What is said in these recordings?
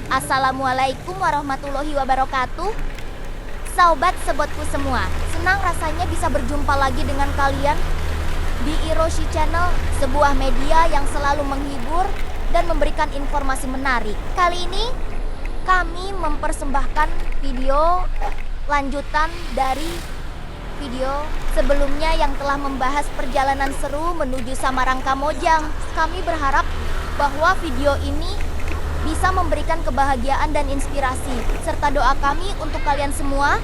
Assalamualaikum warahmatullahi wabarakatuh. Sobat sebotku semua, senang rasanya bisa berjumpa lagi dengan kalian di Iroshi Channel, sebuah media yang selalu menghibur dan memberikan informasi menarik. Kali ini kami mempersembahkan video lanjutan dari video sebelumnya yang telah membahas perjalanan seru menuju Samarang Kamojang. Kami berharap bahwa video ini bisa memberikan kebahagiaan dan inspirasi, serta doa kami untuk kalian semua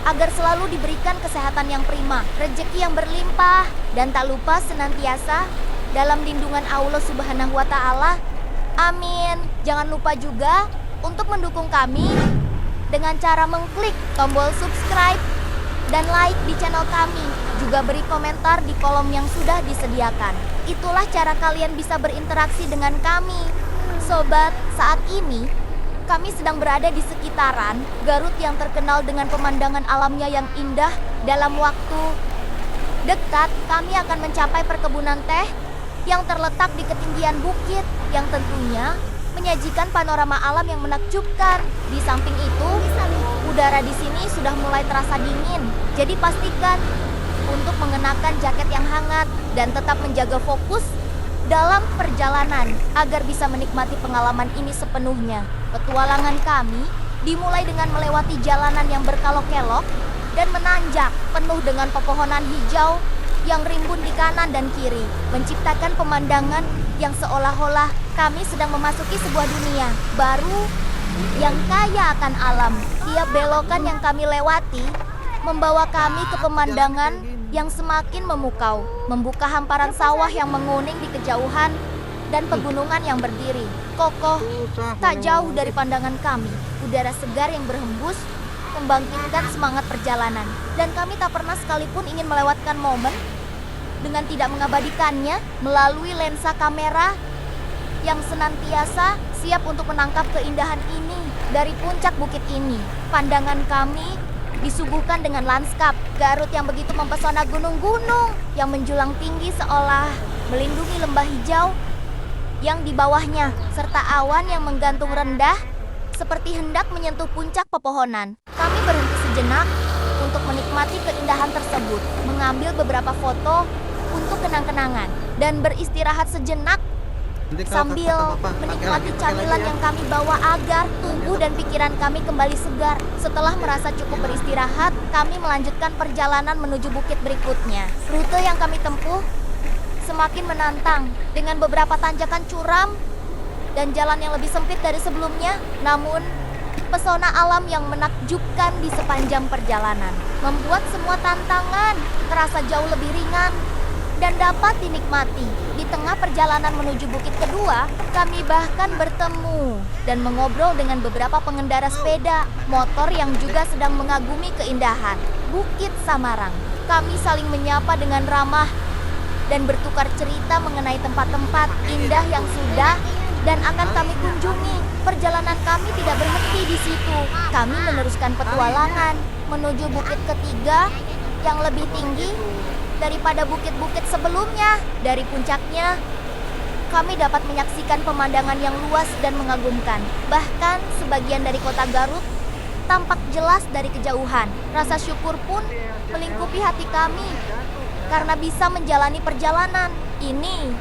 agar selalu diberikan kesehatan yang prima, rezeki yang berlimpah, dan tak lupa senantiasa dalam lindungan Allah Subhanahu wa Ta'ala. Amin. Jangan lupa juga untuk mendukung kami dengan cara mengklik tombol subscribe dan like di channel kami. Juga beri komentar di kolom yang sudah disediakan. Itulah cara kalian bisa berinteraksi dengan kami. Sobat, saat ini kami sedang berada di sekitaran Garut yang terkenal dengan pemandangan alamnya yang indah. Dalam waktu dekat kami akan mencapai perkebunan teh yang terletak di ketinggian bukit yang tentunya menyajikan panorama alam yang menakjubkan. Di samping itu, udara di sini sudah mulai terasa dingin. Jadi pastikan untuk mengenakan jaket yang hangat dan tetap menjaga fokus dalam perjalanan agar bisa menikmati pengalaman ini sepenuhnya. Petualangan kami dimulai dengan melewati jalanan yang berkelok-kelok dan menanjak penuh dengan pepohonan hijau yang rimbun di kanan dan kiri, menciptakan pemandangan yang seolah-olah kami sedang memasuki sebuah dunia baru yang kaya akan alam. Tiap belokan yang kami lewati membawa kami ke pemandangan yang semakin memukau, membuka hamparan sawah yang menguning di kejauhan dan pegunungan yang berdiri kokoh tak jauh dari pandangan kami. Udara segar yang berhembus membangkitkan semangat perjalanan, dan kami tak pernah sekalipun ingin melewatkan momen dengan tidak mengabadikannya melalui lensa kamera yang senantiasa siap untuk menangkap keindahan ini. Dari puncak bukit ini, pandangan kami disuguhkan dengan lanskap Garut yang begitu mempesona, gunung-gunung yang menjulang tinggi seolah melindungi lembah hijau yang di bawahnya, serta awan yang menggantung rendah seperti hendak menyentuh puncak pepohonan. Kami berhenti sejenak untuk menikmati keindahan tersebut, mengambil beberapa foto untuk kenang-kenangan, dan beristirahat sejenak sambil menikmati camilan yang kami bawa agar tubuh dan pikiran kami kembali segar. Setelah merasa cukup beristirahat, kami melanjutkan perjalanan menuju bukit berikutnya. Rute yang kami tempuh semakin menantang dengan beberapa tanjakan curam dan jalan yang lebih sempit dari sebelumnya. Namun, pesona alam yang menakjubkan di sepanjang perjalanan membuat semua tantangan terasa jauh lebih ringan dan dapat dinikmati. Di tengah perjalanan menuju bukit kedua, kami bahkan bertemu dan mengobrol dengan beberapa pengendara sepeda motor yang juga sedang mengagumi keindahan Bukit Samarang. Kami saling menyapa dengan ramah dan bertukar cerita mengenai tempat-tempat indah yang sudah dan akan kami kunjungi. Perjalanan kami tidak berhenti di situ. Kami meneruskan petualangan menuju bukit ketiga yang lebih tinggi daripada bukit-bukit sebelumnya. Dari puncaknya, kami dapat menyaksikan pemandangan yang luas dan mengagumkan. Bahkan sebagian dari kota Garut tampak jelas dari kejauhan. Rasa syukur pun melingkupi hati kami karena bisa menjalani perjalanan ini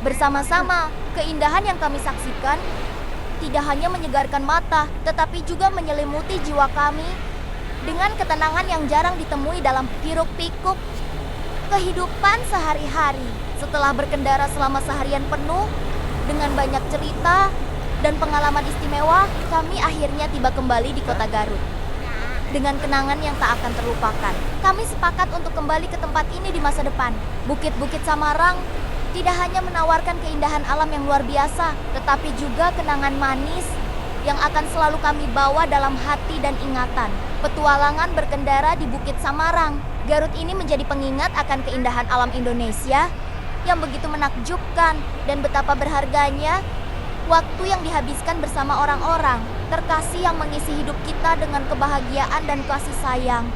bersama-sama. Keindahan yang kami saksikan tidak hanya menyegarkan mata, tetapi juga menyelimuti jiwa kami dengan ketenangan yang jarang ditemui dalam hiruk-pikuk kehidupan sehari-hari. Setelah berkendara selama seharian penuh dengan banyak cerita dan pengalaman istimewa, kami akhirnya tiba kembali di kota Garut dengan kenangan yang tak akan terlupakan. Kami sepakat untuk kembali ke tempat ini di masa depan. Bukit-bukit Samarang tidak hanya menawarkan keindahan alam yang luar biasa, tetapi juga kenangan manis yang akan selalu kami bawa dalam hati dan ingatan. Petualangan berkendara di Bukit Samarang Garut ini menjadi pengingat akan keindahan alam Indonesia yang begitu menakjubkan, dan betapa berharganya waktu yang dihabiskan bersama orang-orang terkasih yang mengisi hidup kita dengan kebahagiaan dan kasih sayang.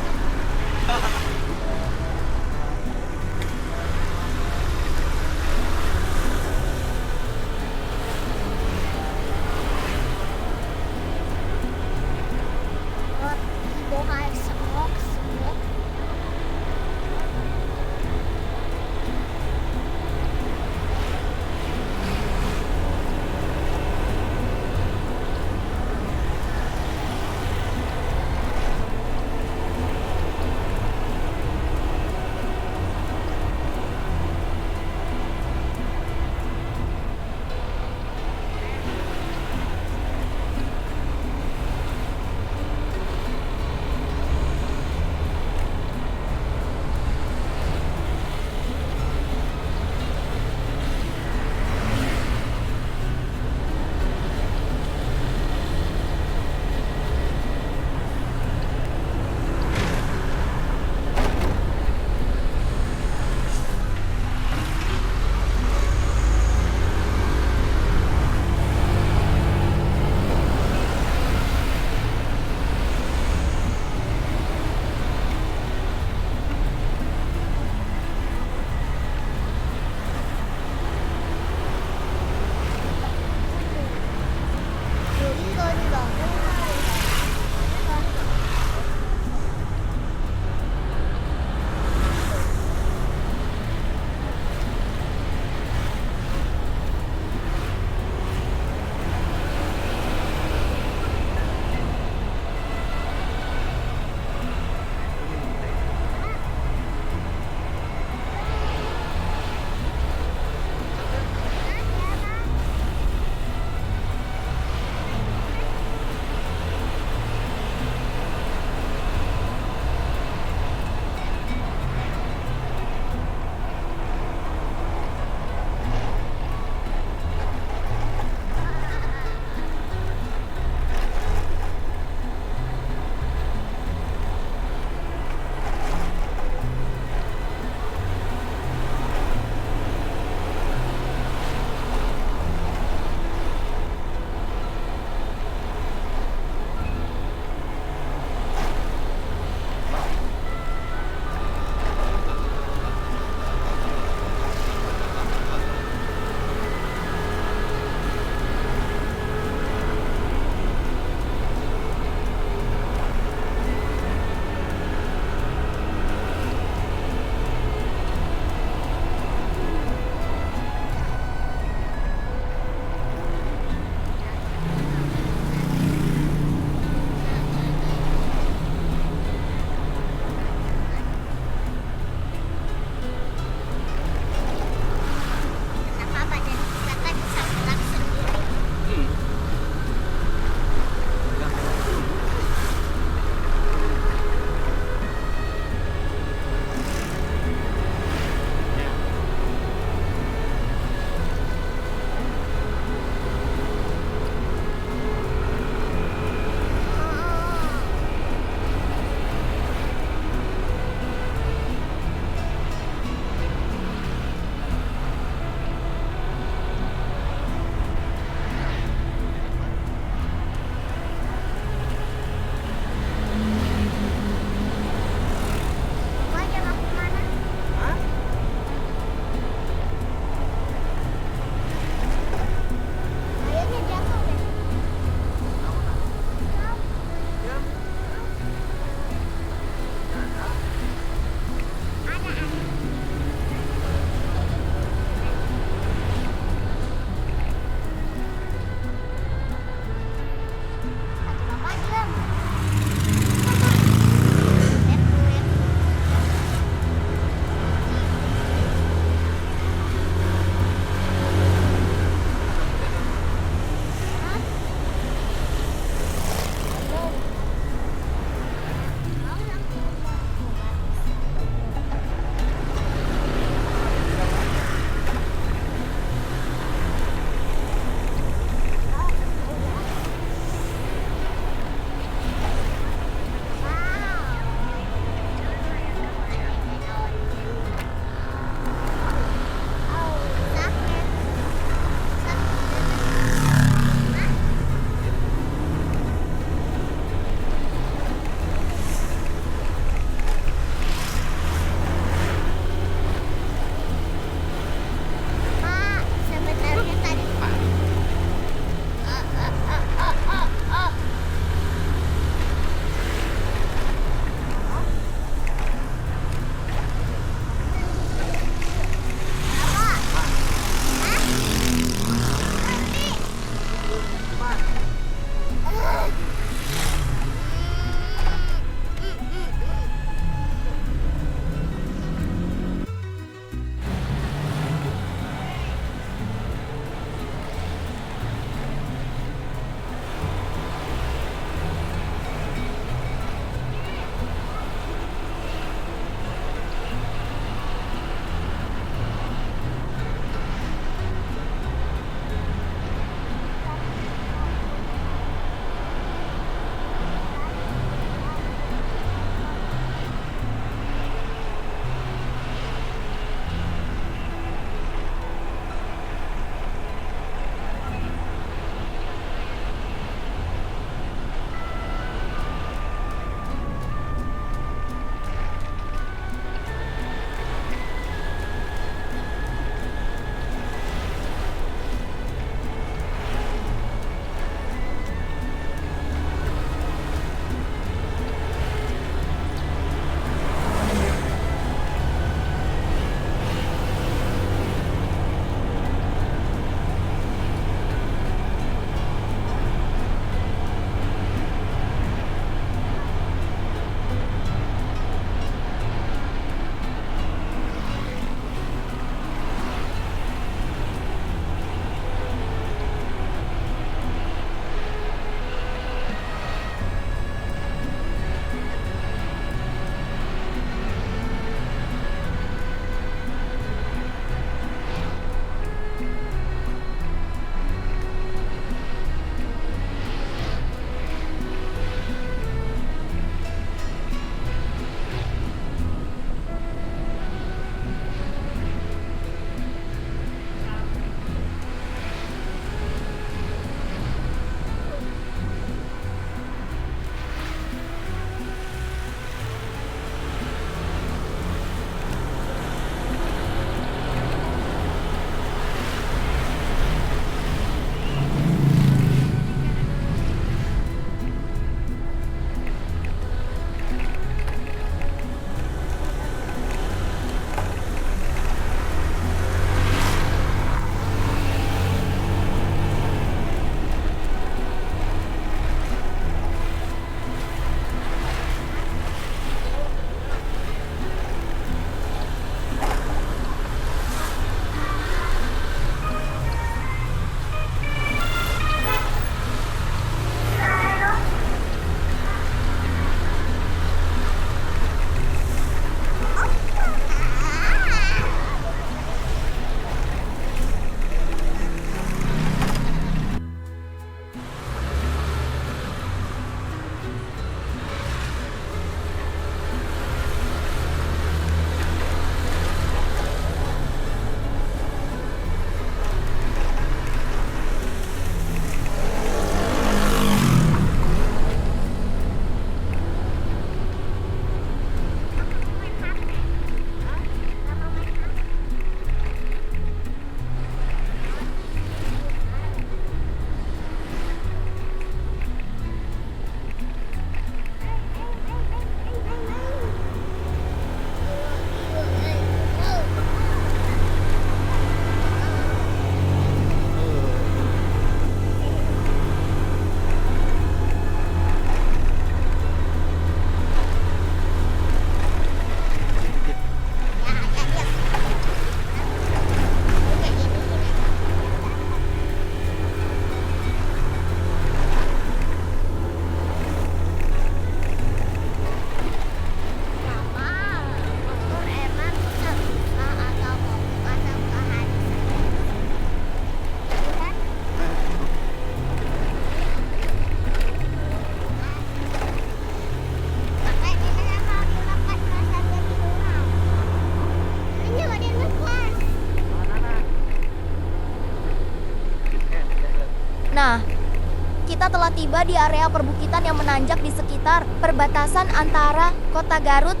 Kita telah tiba di area perbukitan yang menanjak di sekitar perbatasan antara Kota Garut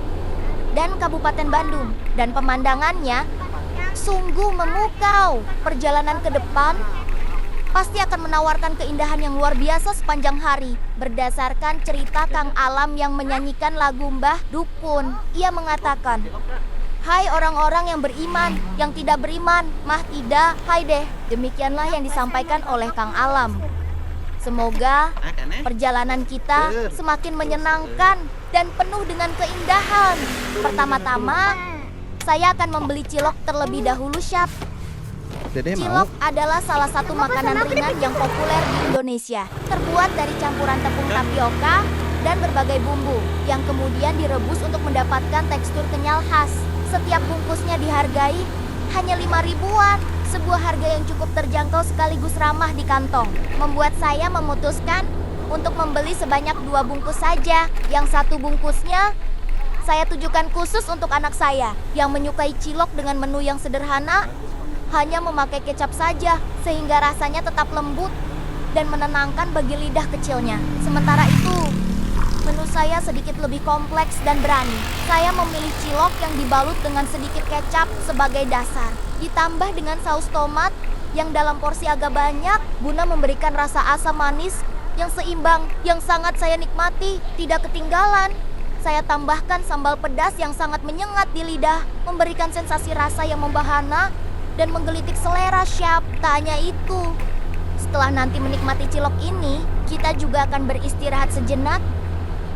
dan Kabupaten Bandung. Dan pemandangannya sungguh memukau. Perjalanan ke depan pasti akan menawarkan keindahan yang luar biasa sepanjang hari. Berdasarkan cerita Kang Alam yang menyanyikan lagu Mbah Dukun, ia mengatakan, "Hai orang-orang yang beriman, yang tidak beriman, mah tidak, hai deh." Demikianlah yang disampaikan oleh Kang Alam. Semoga perjalanan kita semakin menyenangkan dan penuh dengan keindahan. Pertama-tama, saya akan membeli cilok terlebih dahulu, Syap. Cilok adalah salah satu makanan ringan yang populer di Indonesia. Terbuat dari campuran tepung tapioka dan berbagai bumbu yang kemudian direbus untuk mendapatkan tekstur kenyal khas. Setiap bungkusnya dihargai hanya 5 ribuan. Sebuah harga yang cukup terjangkau sekaligus ramah di kantong. Membuat saya memutuskan untuk membeli sebanyak 2 bungkus saja. Yang satu bungkusnya saya tujukan khusus untuk anak saya yang menyukai cilok dengan menu yang sederhana, hanya memakai kecap saja sehingga rasanya tetap lembut dan menenangkan bagi lidah kecilnya. Sementara itu, menu saya sedikit lebih kompleks dan berani. Saya memilih cilok yang dibalut dengan sedikit kecap sebagai dasar, ditambah dengan saus tomat yang dalam porsi agak banyak guna memberikan rasa asam manis yang seimbang, yang sangat saya nikmati. Tidak ketinggalan, saya tambahkan sambal pedas yang sangat menyengat di lidah, memberikan sensasi rasa yang membahana dan menggelitik selera, Syap. Tak hanya itu, setelah nanti menikmati cilok ini, kita juga akan beristirahat sejenak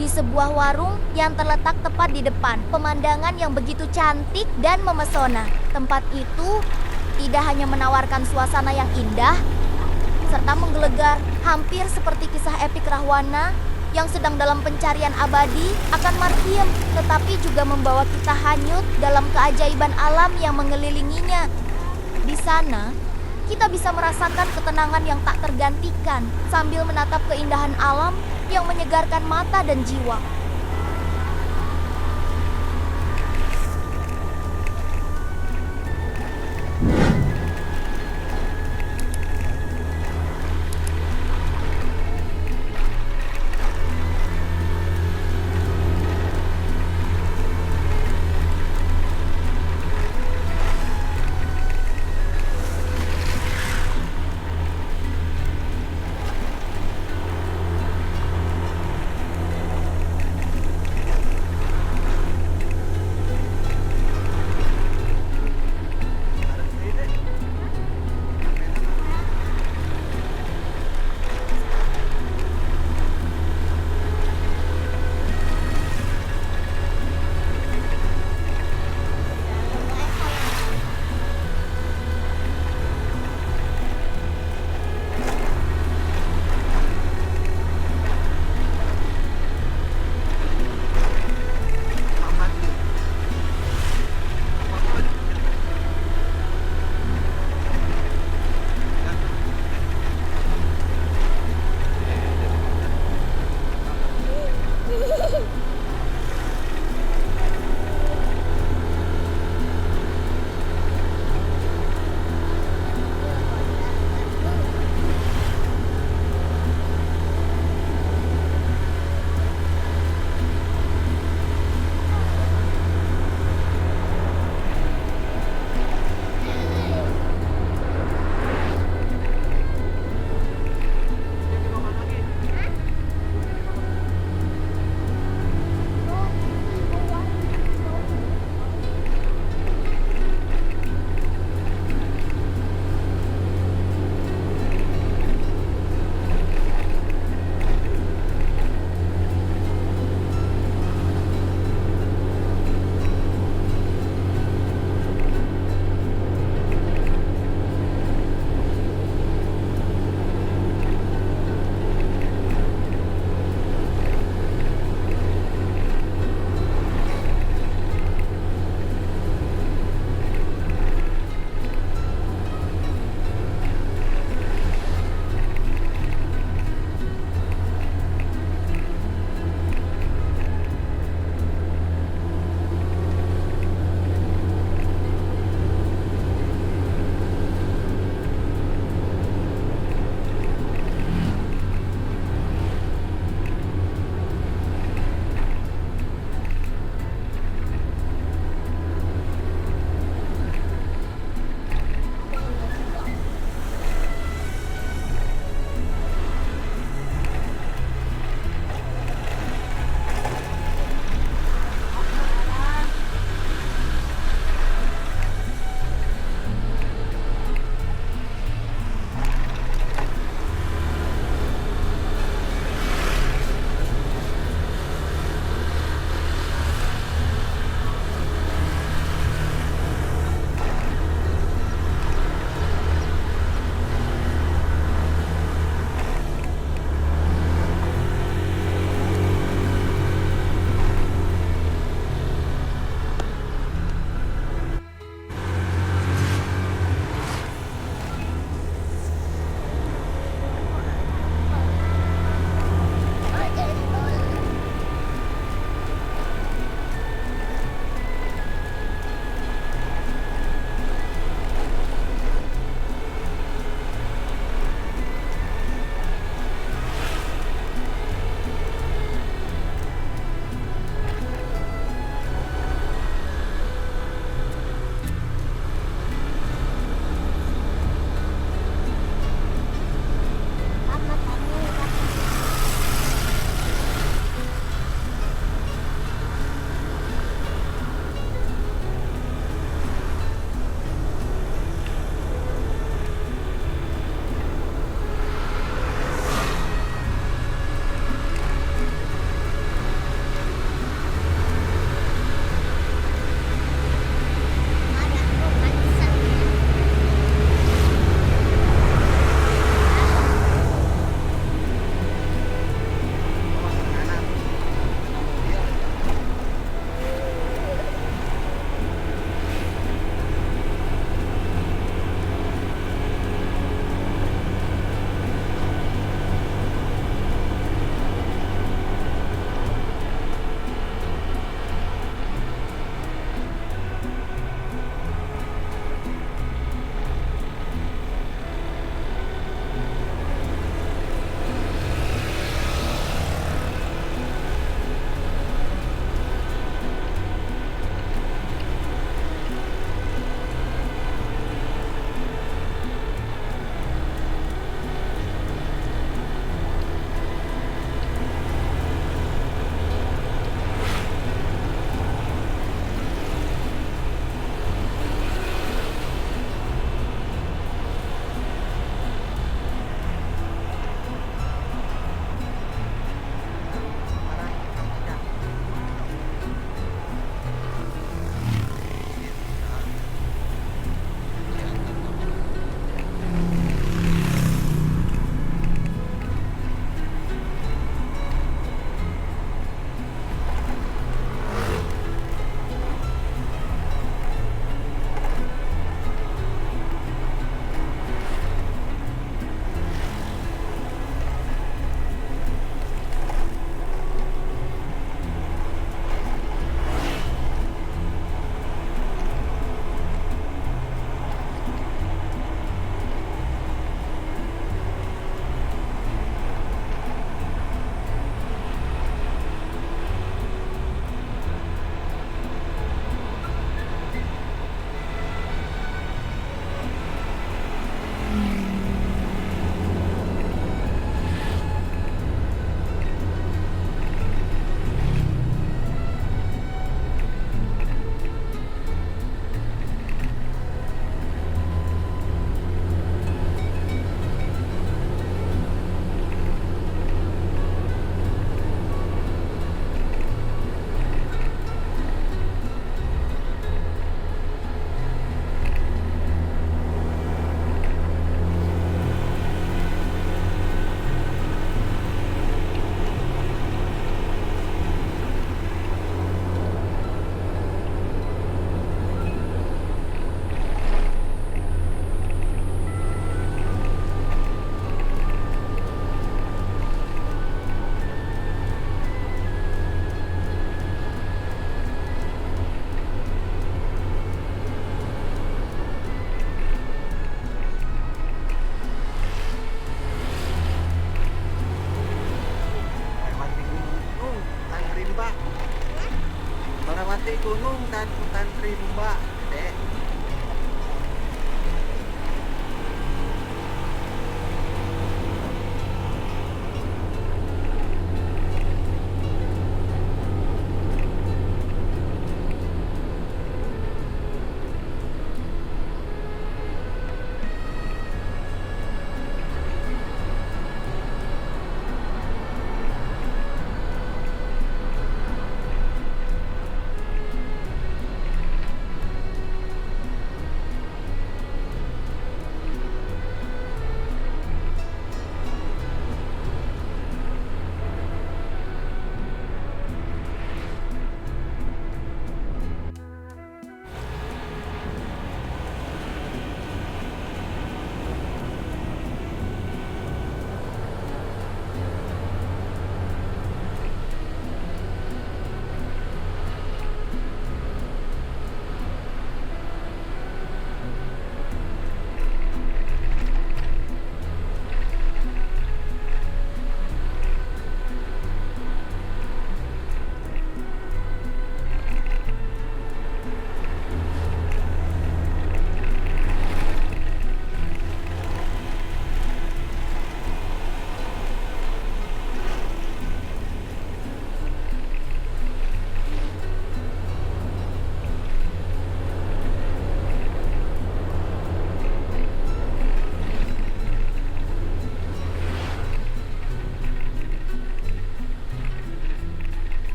di sebuah warung yang terletak tepat di depan. Pemandangan yang begitu cantik dan memesona. Tempat itu tidak hanya menawarkan suasana yang indah, serta menggelegar, hampir seperti kisah epik Rahwana yang sedang dalam pencarian abadi akan Martiem, tetapi juga membawa kita hanyut dalam keajaiban alam yang mengelilinginya. Di sana, kita bisa merasakan ketenangan yang tak tergantikan sambil menatap keindahan alam yang menyegarkan mata dan jiwa.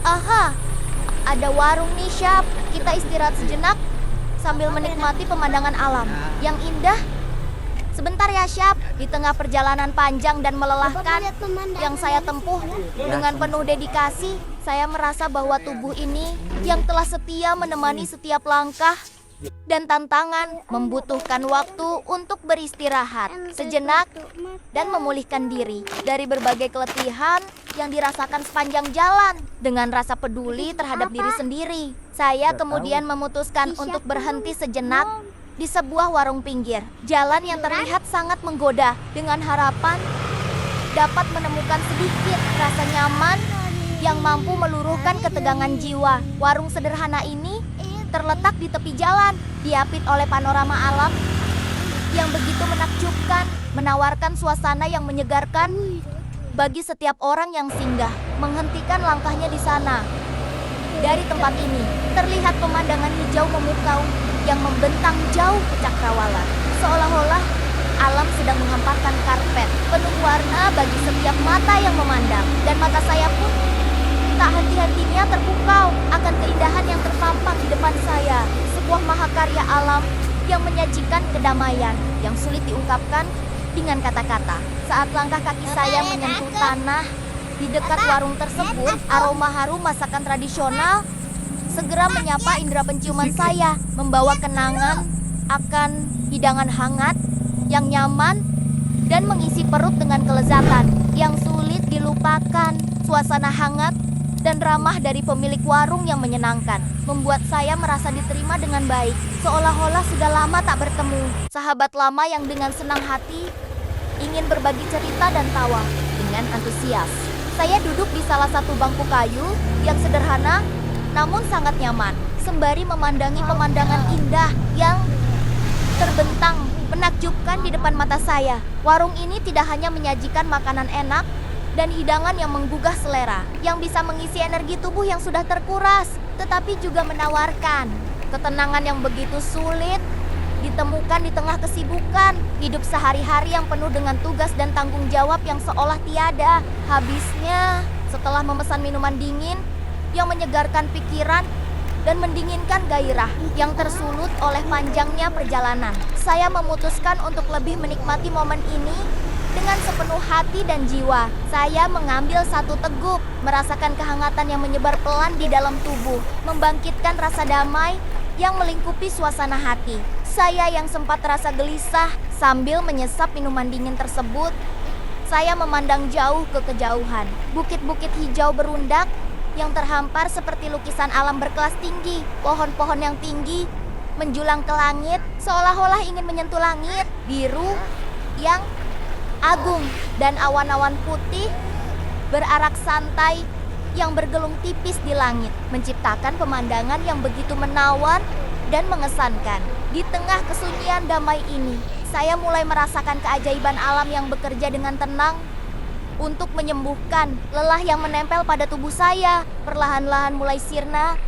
Aha, ada warung nih, Syap. Kita istirahat sejenak sambil menikmati pemandangan alam yang indah. Sebentar ya, Syap. Di tengah perjalanan panjang dan melelahkan yang saya tempuh dengan penuh dedikasi, saya merasa bahwa tubuh ini yang telah setia menemani setiap langkah dan tantangan membutuhkan waktu untuk beristirahat sejenak dan memulihkan diri dari berbagai keletihan yang dirasakan sepanjang jalan. Dengan rasa peduli terhadap diri sendiri, saya kemudian memutuskan untuk berhenti sejenak di sebuah warung pinggir jalan yang terlihat sangat menggoda, dengan harapan dapat menemukan sedikit rasa nyaman yang mampu meluruhkan ketegangan jiwa. Warung sederhana ini terletak di tepi jalan, diapit oleh panorama alam yang begitu menakjubkan, menawarkan suasana yang menyegarkan bagi setiap orang yang singgah menghentikan langkahnya di sana. Dari tempat ini, terlihat pemandangan hijau memukau yang membentang jauh ke cakrawala, seolah-olah alam sedang menghamparkan karpet penuh warna bagi setiap mata yang memandang, dan mata saya pun tak henti-hentinya terpukau akan keindahan yang terpampang di depan saya. Sebuah mahakarya alam yang menyajikan kedamaian yang sulit diungkapkan dengan kata-kata. Saat langkah kaki saya menyentuh tanah di dekat warung tersebut, aroma harum masakan tradisional segera menyapa indera penciuman saya, membawa kenangan akan hidangan hangat yang nyaman dan mengisi perut dengan kelezatan yang sulit dilupakan. Suasana hangat dan ramah dari pemilik warung yang menyenangkan membuat saya merasa diterima dengan baik, seolah-olah sudah lama tak bertemu. Sahabat lama yang dengan senang hati ingin berbagi cerita dan tawa dengan antusias. Saya duduk di salah satu bangku kayu yang sederhana namun sangat nyaman, sembari memandangi pemandangan indah yang terbentang menakjubkan di depan mata saya. Warung ini tidak hanya menyajikan makanan enak dan hidangan yang menggugah selera, yang bisa mengisi energi tubuh yang sudah terkuras, tetapi juga menawarkan ketenangan yang begitu sulit ditemukan di tengah kesibukan hidup sehari-hari yang penuh dengan tugas dan tanggung jawab yang seolah tiada habisnya. Setelah memesan minuman dingin yang menyegarkan pikiran dan mendinginkan gairah yang tersulut oleh panjangnya perjalanan, saya memutuskan untuk lebih menikmati momen ini dengan sepenuh hati dan jiwa. Saya mengambil satu teguk, merasakan kehangatan yang menyebar pelan di dalam tubuh, membangkitkan rasa damai yang melingkupi suasana hati. Saya yang sempat terasa gelisah sambil menyesap minuman dingin tersebut, saya memandang jauh ke kejauhan. Bukit-bukit hijau berundak yang terhampar seperti lukisan alam berkelas tinggi. Pohon-pohon yang tinggi menjulang ke langit, seolah-olah ingin menyentuh langit biru yang agung, dan awan-awan putih berarak santai yang bergelung tipis di langit, menciptakan pemandangan yang begitu menawan dan mengesankan. Di tengah kesunyian damai ini, saya mulai merasakan keajaiban alam yang bekerja dengan tenang untuk menyembuhkan lelah yang menempel pada tubuh saya. Perlahan-lahan mulai sirna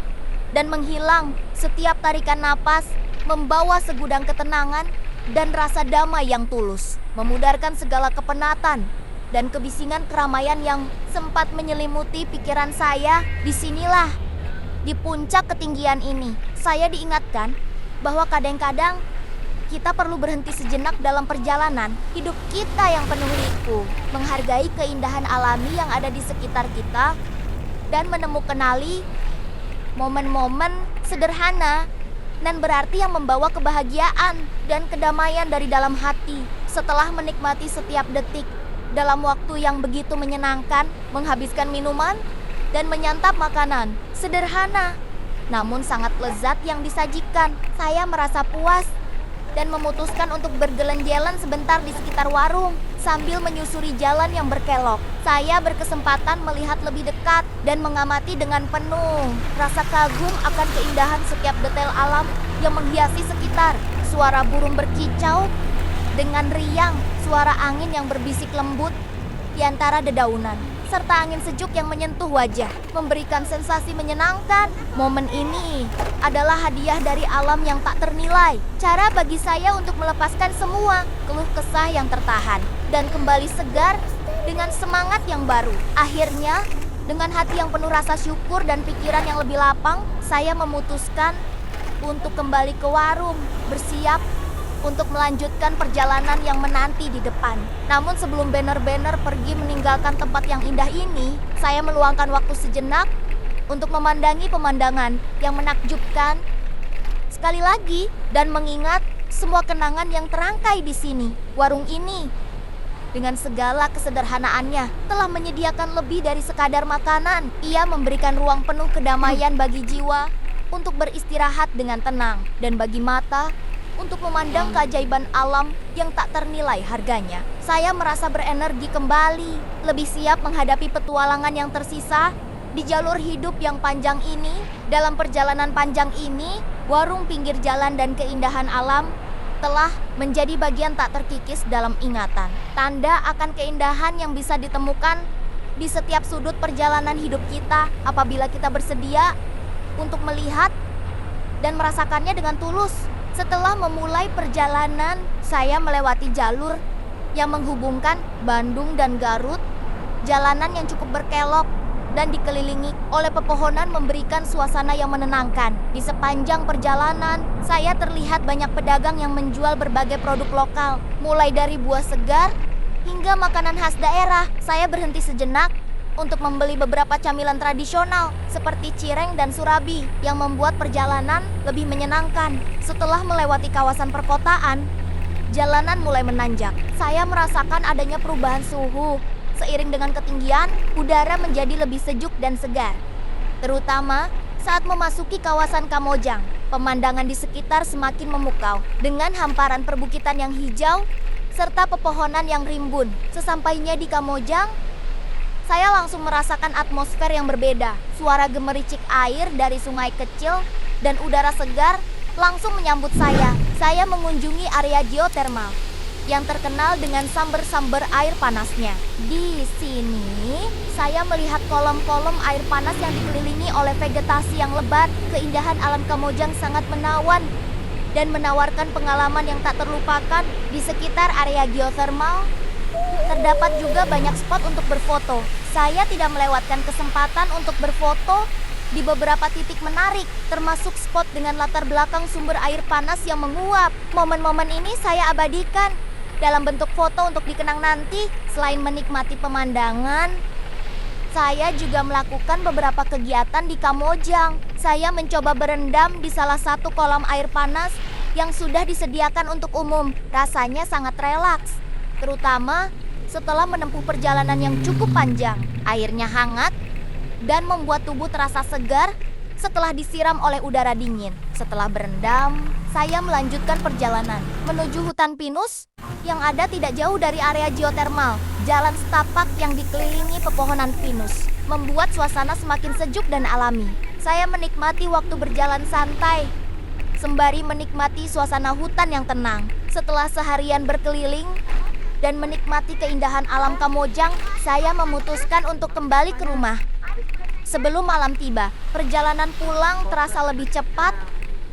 dan menghilang. Setiap tarikan napas membawa segudang ketenangan dan rasa damai yang tulus, memudarkan segala kepenatan dan kebisingan keramaian yang sempat menyelimuti pikiran saya. Disinilah, di puncak ketinggian ini, saya diingatkan bahwa kadang-kadang kita perlu berhenti sejenak dalam perjalanan hidup kita yang penuh liku, menghargai keindahan alami yang ada di sekitar kita, dan menemukan momen-momen sederhana dan berarti yang membawa kebahagiaan dan kedamaian dari dalam hati. Setelah menikmati setiap detik dalam waktu yang begitu menyenangkan, menghabiskan minuman dan menyantap makanan sederhana namun sangat lezat yang disajikan, saya merasa puas dan memutuskan untuk berjalan-jalan sebentar di sekitar warung sambil menyusuri jalan yang berkelok. Saya berkesempatan melihat lebih dekat dan mengamati dengan penuh rasa kagum akan keindahan setiap detail alam yang menghiasi sekitar. Suara burung berkicau dengan riang, suara angin yang berbisik lembut di antara dedaunan, serta angin sejuk yang menyentuh wajah, memberikan sensasi menyenangkan. Momen ini adalah hadiah dari alam yang tak ternilai. Cara bagi saya untuk melepaskan semua keluh kesah yang tertahan dan kembali segar dengan semangat yang baru. Akhirnya, dengan hati yang penuh rasa syukur dan pikiran yang lebih lapang, saya memutuskan untuk kembali ke warung, bersiap untuk melanjutkan perjalanan yang menanti di depan. Namun sebelum banner-banner pergi meninggalkan tempat yang indah ini, saya meluangkan waktu sejenak untuk memandangi pemandangan yang menakjubkan sekali lagi dan mengingat semua kenangan yang terangkai di sini. Warung ini dengan segala kesederhanaannya telah menyediakan lebih dari sekadar makanan. Ia memberikan ruang penuh kedamaian bagi jiwa untuk beristirahat dengan tenang dan bagi mata untuk memandang keajaiban alam yang tak ternilai harganya. Saya merasa berenergi kembali, lebih siap menghadapi petualangan yang tersisa di jalur hidup yang panjang ini. Dalam perjalanan panjang ini, warung pinggir jalan dan keindahan alam telah menjadi bagian tak terkikis dalam ingatan. Tanda akan keindahan yang bisa ditemukan di setiap sudut perjalanan hidup kita apabila kita bersedia untuk melihat dan merasakannya dengan tulus. Setelah memulai perjalanan, saya melewati jalur yang menghubungkan Bandung dan Garut. Jalanan yang cukup berkelok dan dikelilingi oleh pepohonan memberikan suasana yang menenangkan. Di sepanjang perjalanan, saya terlihat banyak pedagang yang menjual berbagai produk lokal, mulai dari buah segar hingga makanan khas daerah. Saya berhenti sejenak untuk membeli beberapa camilan tradisional seperti cireng dan surabi yang membuat perjalanan lebih menyenangkan. Setelah melewati kawasan perkotaan, jalanan mulai menanjak. Saya merasakan adanya perubahan suhu. Seiring dengan ketinggian, udara menjadi lebih sejuk dan segar. Terutama saat memasuki kawasan Kamojang, pemandangan di sekitar semakin memukau dengan hamparan perbukitan yang hijau serta pepohonan yang rimbun. Sesampainya di Kamojang, saya langsung merasakan atmosfer yang berbeda. Suara gemericik air dari sungai kecil dan udara segar langsung menyambut saya. Saya mengunjungi area geotermal yang terkenal dengan samber-samber air panasnya. Di sini, saya melihat kolom-kolom air panas yang dikelilingi oleh vegetasi yang lebat. Keindahan alam Kamojang sangat menawan dan menawarkan pengalaman yang tak terlupakan. Di sekitar area geotermal, terdapat juga banyak spot untuk berfoto. Saya tidak melewatkan kesempatan untuk berfoto di beberapa titik menarik, termasuk spot dengan latar belakang sumber air panas yang menguap. Momen-momen ini saya abadikan dalam bentuk foto untuk dikenang nanti. Selain menikmati pemandangan, saya juga melakukan beberapa kegiatan di Kamojang. Saya mencoba berendam di salah satu kolam air panas yang sudah disediakan untuk umum. Rasanya sangat relaks, terutama setelah menempuh perjalanan yang cukup panjang. Airnya hangat dan membuat tubuh terasa segar setelah disiram oleh udara dingin. Setelah berendam, saya melanjutkan perjalanan menuju hutan pinus yang ada tidak jauh dari area geotermal. Jalan setapak yang dikelilingi pepohonan pinus membuat suasana semakin sejuk dan alami. Saya menikmati waktu berjalan santai sembari menikmati suasana hutan yang tenang. Setelah seharian berkeliling dan menikmati keindahan alam Kamojang, saya memutuskan untuk kembali ke rumah. Sebelum malam tiba, perjalanan pulang terasa lebih cepat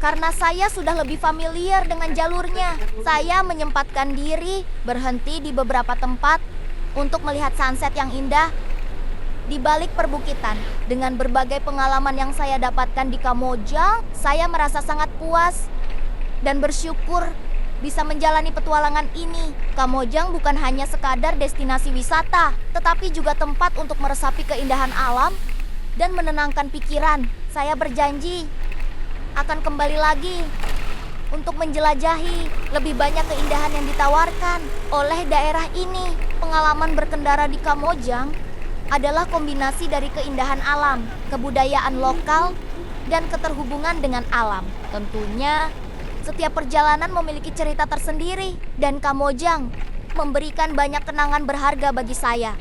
karena saya sudah lebih familiar dengan jalurnya. Saya menyempatkan diri berhenti di beberapa tempat untuk melihat sunset yang indah di balik perbukitan. Dengan berbagai pengalaman yang saya dapatkan di Kamojang, saya merasa sangat puas dan bersyukur bisa menjalani petualangan ini. Kamojang bukan hanya sekadar destinasi wisata, tetapi juga tempat untuk meresapi keindahan alam dan menenangkan pikiran. Saya berjanji akan kembali lagi untuk menjelajahi lebih banyak keindahan yang ditawarkan oleh daerah ini. Pengalaman berkendara di Kamojang adalah kombinasi dari keindahan alam, kebudayaan lokal, dan keterhubungan dengan alam. Tentunya, setiap perjalanan memiliki cerita tersendiri, dan Kamojang memberikan banyak kenangan berharga bagi saya.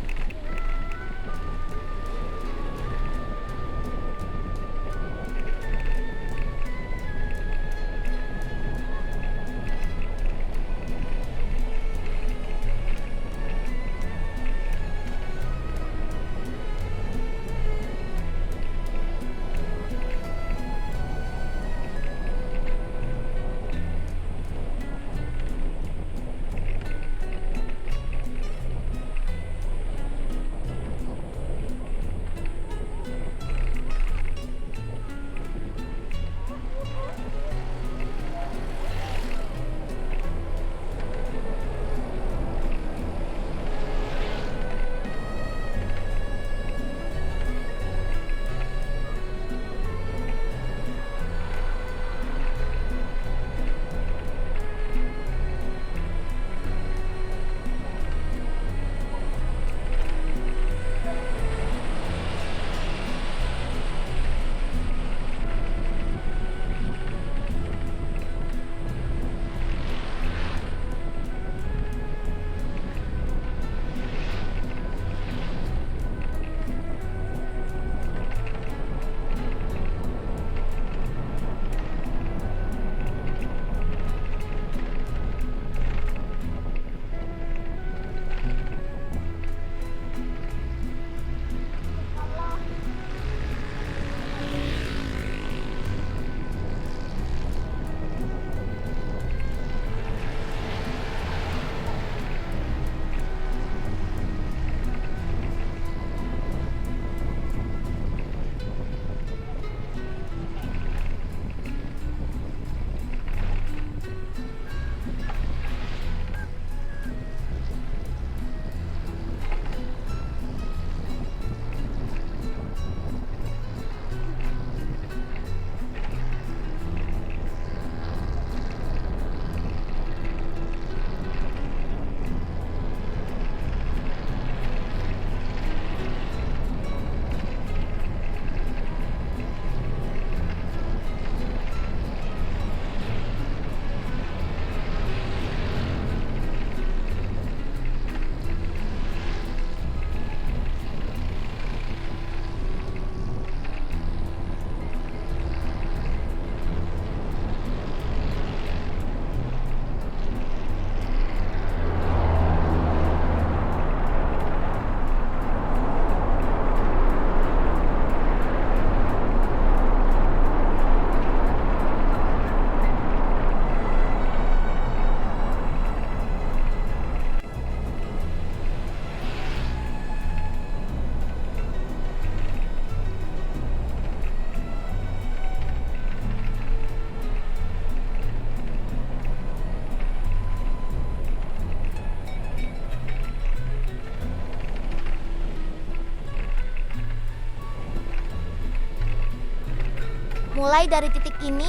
Mulai dari titik ini,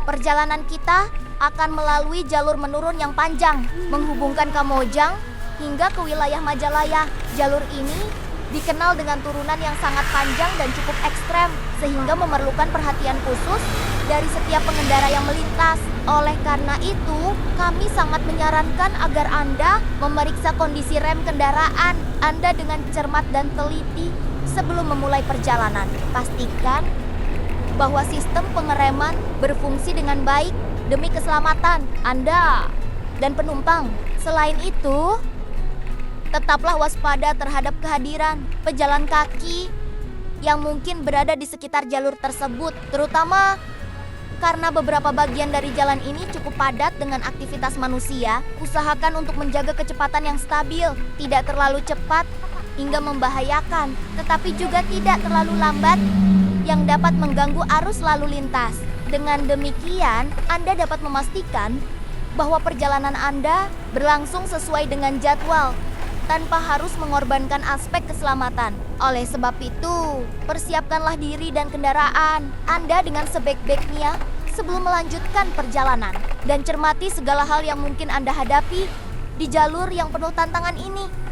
perjalanan kita akan melalui jalur menurun yang panjang, menghubungkan Kamojang hingga ke wilayah Majalaya. Jalur ini dikenal dengan turunan yang sangat panjang dan cukup ekstrem, sehingga memerlukan perhatian khusus dari setiap pengendara yang melintas. Oleh karena itu, kami sangat menyarankan agar Anda memeriksa kondisi rem kendaraan Anda dengan cermat dan teliti sebelum memulai perjalanan. Pastikan bahwa sistem pengereman berfungsi dengan baik demi keselamatan Anda dan penumpang. Selain itu, tetaplah waspada terhadap kehadiran pejalan kaki yang mungkin berada di sekitar jalur tersebut, terutama karena beberapa bagian dari jalan ini cukup padat dengan aktivitas manusia. Usahakan untuk menjaga kecepatan yang stabil, tidak terlalu cepat hingga membahayakan, tetapi juga tidak terlalu lambat yang dapat mengganggu arus lalu lintas. Dengan demikian, Anda dapat memastikan bahwa perjalanan Anda berlangsung sesuai dengan jadwal tanpa harus mengorbankan aspek keselamatan. Oleh sebab itu, persiapkanlah diri dan kendaraan Anda dengan sebaik-baiknya sebelum melanjutkan perjalanan. Dan cermati segala hal yang mungkin Anda hadapi di jalur yang penuh tantangan ini.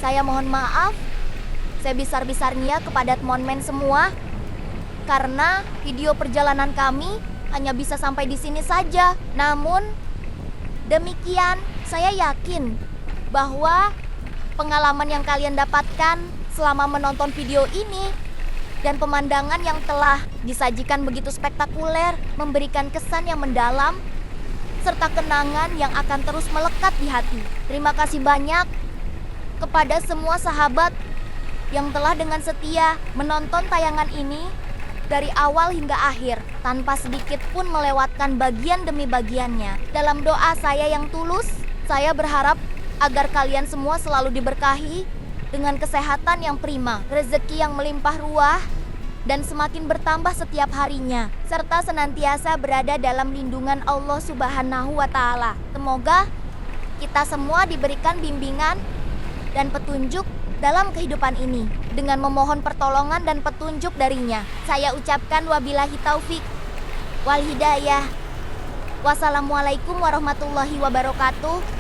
Saya mohon maaf sebesar-besarnya kepada teman-teman semua, karena video perjalanan kami hanya bisa sampai di sini saja. Namun demikian, saya yakin bahwa pengalaman yang kalian dapatkan selama menonton video ini dan pemandangan yang telah disajikan begitu spektakuler memberikan kesan yang mendalam serta kenangan yang akan terus melekat di hati. Terima kasih banyak kepada semua sahabat yang telah dengan setia menonton tayangan ini dari awal hingga akhir tanpa sedikit pun melewatkan bagian demi bagiannya. Dalam doa saya yang tulus, saya berharap agar kalian semua selalu diberkahi dengan kesehatan yang prima, rezeki yang melimpah ruah dan semakin bertambah setiap harinya, serta senantiasa berada dalam lindungan Allah Subhanahu wa Ta'ala. Semoga kita semua diberikan bimbingan dan petunjuk dalam kehidupan ini dengan memohon pertolongan dan petunjuk darinya. Saya ucapkan wabillahi taufik wal hidayah. Wassalamualaikum warahmatullahi wabarakatuh.